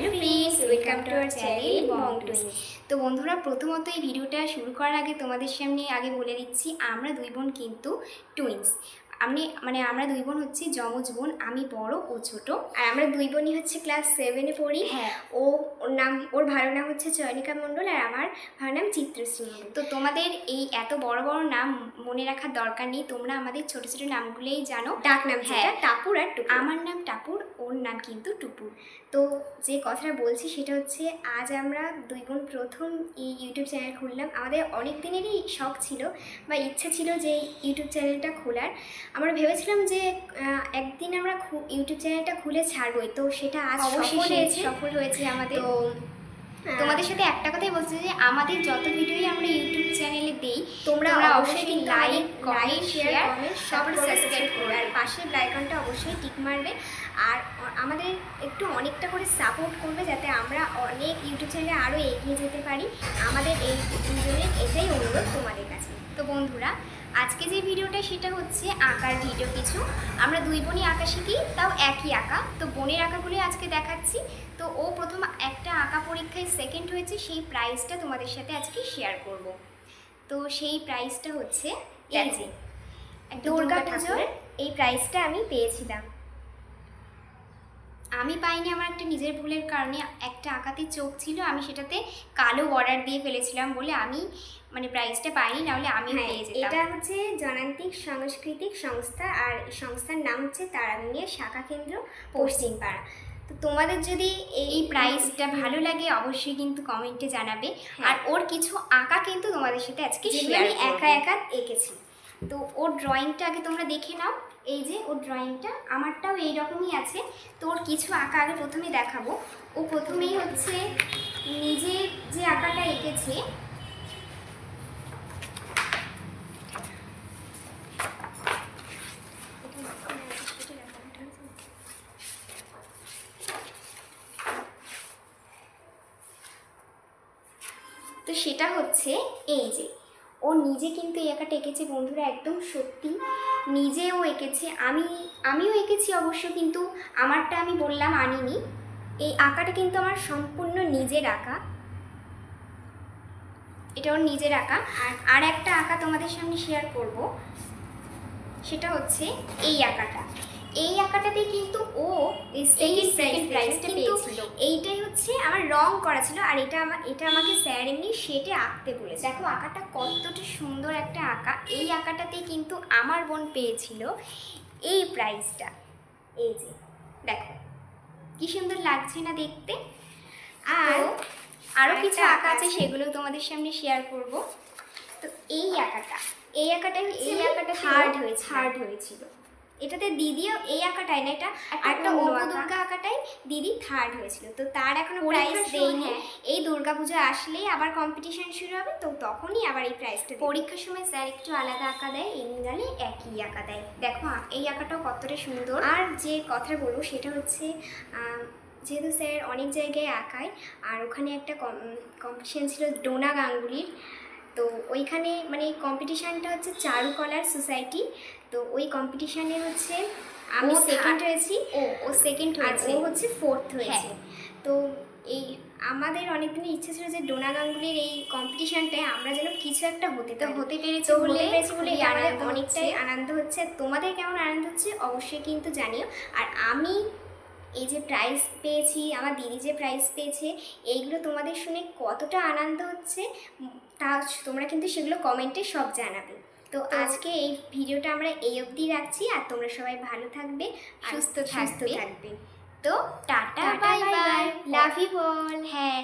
Hello friends, welcome to our channel Bong twins. তো বন্ধুরা, প্রথমত এই ভিডিওটা শুরু করার আগে তোমাদের সামনে আগে বলে দিচ্ছি, আমরা দুই বোন কিন্তু টুইন্স। আমরা দুই বোন হচ্ছে যমজ বোন, আমি বড় ও ছোট। আর আমরা দুই বোনই হচ্ছে ক্লাস 7-এ পড়ি। হ্যাঁ, ওর ভালো নাম হচ্ছে চয়নিকা মণ্ডল আর আমার ভালো নাম চিত্রশ্রী মণ্ডল। তো তোমাদের এই এত বড় বড় নাম মনে রাখার দরকার নেই, তোমরা আমাদের ছোট ছোট নামগুলোই জানো। ডাক নাম, হ্যাঁ, টাপুর আর টুপুর। আমার নাম টাপুর, ওর নাম কিন্তু টুপুর। তো যে কথাটা বলছি সেটা হচ্ছে, আজ আমরা দুই বোন প্রথম এই ইউটিউব চ্যানেল খুললাম। আমাদের অনেক দিনেরই শখ ছিল বা ইচ্ছা ছিল যে ইউটিউব চ্যানেলটা খোলার। আমরা ভেবেছিলাম যে একদিন আমরা ইউটিউব চ্যানেলটা খুলে ছাড়বই, তো সেটা আজ সফল হয়েছে আমাদের। তো তোমাদের সাথে একটা কথাই বলছি যে আমাদের যত ভিডিওই আমরা ইউটিউব চ্যানেলে দেই, তোমরা অবশ্যই কিন্তু লাইক, কমেন্ট, শেয়ার, সব সাবস্ক্রাইব করবে আর পাশের আইকনটা অবশ্যই টিক মারবে। আর আমাদের একটু অনেকটা করে সাপোর্ট করবে, যাতে আমরা অনেক ইউটিউব চ্যানেলে আরও এগিয়ে যেতে পারি। আমাদের এই দুজনের এটাই অনুরোধ তোমাদের কাছে। তো বন্ধুরা, আজকে যে ভিডিওটা সেটা হচ্ছে আঁকার ভিডিও কিছু। আমরা দুই বোনই আঁকা শিখি, তাও একই আঁকা। তো বোনের আঁকাগুলি আজকে দেখাচ্ছি। তো ও প্রথম একটা আঁকা পরীক্ষায় সেকেন্ড হয়েছে, সেই প্রাইজটা তোমাদের সাথে আজকে শেয়ার করব। তো সেই প্রাইজটা হচ্ছে এই যে দুর্গা পুজোর এই প্রাইজটা আমি পেয়েছিলাম। আমি পাইনি আমার একটা নিজের ভুলের কারণে। একটা আঁকাতে চোখ ছিল, আমি সেটাতে কালো বর্ডার দিয়ে ফেলেছিলাম বলে আমি প্রাইজটা পাইনি, নাহলে আমি পেয়ে যেতাম। এটা হচ্ছে জনান্তিক সাংস্কৃতিক সংস্থা, আর সংস্থার নাম হচ্ছে তারাবিনিয়া শাখা কেন্দ্র পশ্চিমপাড়া। তো তোমাদের যদি এই প্রাইজটা ভালো লাগে অবশ্যই কিন্তু কমেন্টে জানাবে। আর ওর কিছু আঁকা কিন্তু তোমাদের সাথে আজকে শেয়ার করব। একা একা এঁকেছি। তো ওর ড্রয়িংটা আগে তোমরা দেখে নাও। এই যে ওর ড্রয়িংটা, আমারটাও এইরকমই আছে। তো ওর কিছু আঁকা আগে প্রথমে দেখাবো। ও প্রথমেই হচ্ছে নিজে যে আঁকাটা এঁকেছে, তো সেটা হচ্ছে এই যে ও নিজে কিন্তু এই আঁকাটা এঁকেছে বন্ধুরা, একদম সত্যি নিজেও এঁকেছে। আমিও এঁকেছি অবশ্য, কিন্তু আমারটা আমি বললাম আনিনি। এই আঁকাটা কিন্তু আমার সম্পূর্ণ নিজের আঁকা, এটা ওর নিজের আঁকা। আর একটা আঁকা তোমাদের সামনে শেয়ার করব, সেটা হচ্ছে এই আঁকাটা। এই আঁকাটাতে কিন্তু ও সেকেন্ড প্রাইজটা পেয়েছিল। এইটাই হচ্ছে আমার রং করা ছিল, আর এটা আমাকে স্যার এমনি শেটে আঁকতে বলেছে। দেখো আঁকাটা কতটা সুন্দর একটা আঁকা। এই আঁকাটাতে কিন্তু আমার বোন পেয়েছিল এই প্রাইজটা। এই যে দেখো কি সুন্দর লাগছে না দেখতে। আর আরও কিছু আঁকা আছে, সেগুলো তোমাদের সামনে শেয়ার করব। তো এই আঁকাটা থার্ড হয়েছিল। এটাতে দিদিও এই আঁকাটাই না, এটা একটা দুর্গা আঁকাটাই দিদি থার্ড হয়েছিল। তো তার এখনো প্রাইজ দেয়নি। এই দুর্গাপূজা আসলেই আবার কম্পিটিশন শুরু হবে, তো তখনই আবার এই প্রাইজটা। পরীক্ষার সময় স্যার একটু আলাদা আঁকা দেয়, এমনি গেলে একই আঁকা দেয়। দেখো এই আঁকাটাও কতটা সুন্দর। আর যে কথা বলবো সেটা হচ্ছে, যেহেতু স্যার অনেক জায়গায় আঁকায়, আর ওখানে একটা কম্পিটিশান ছিল ডোনা গাঙ্গুলির। তো ওইখানে এই কম্পিটিশানটা হচ্ছে চারুকলার সোসাইটি। তো ওই কম্পিটিশানে হচ্ছে আমি সেকেন্ড হয়েছি, ও সেকেন্ড হয়েছে, ও হচ্ছে ফোর্থ হয়েছে। তো এই আমাদের অনেকদিনের ইচ্ছা ছিল যে ডোনা গাঙ্গুলির এই কম্পিটিশানটায় আমরা যেন কিছু একটা হতে পেরেছি বলে আমাদের অনেকটাই আনন্দ হচ্ছে। তোমাদের কেমন আনন্দ হচ্ছে অবশ্যই কিন্তু জানিও। আর আমি এই যে প্রাইজ পেয়েছি, আমার দিদি যে প্রাইজ পেয়েছে, এইগুলো তোমাদের শুনে কতটা আনন্দ হচ্ছে তা তোমরা কিন্তু সেগুলো কমেন্টে সব জানাবে। তো আজকে এই ভিডিওটা আমরা এই অবধি রাখছি। আর তোমরা সবাই ভালো থাকবে, সুস্থ থাকবে। তো tata, bye bye, love you all. হ্যাঁ।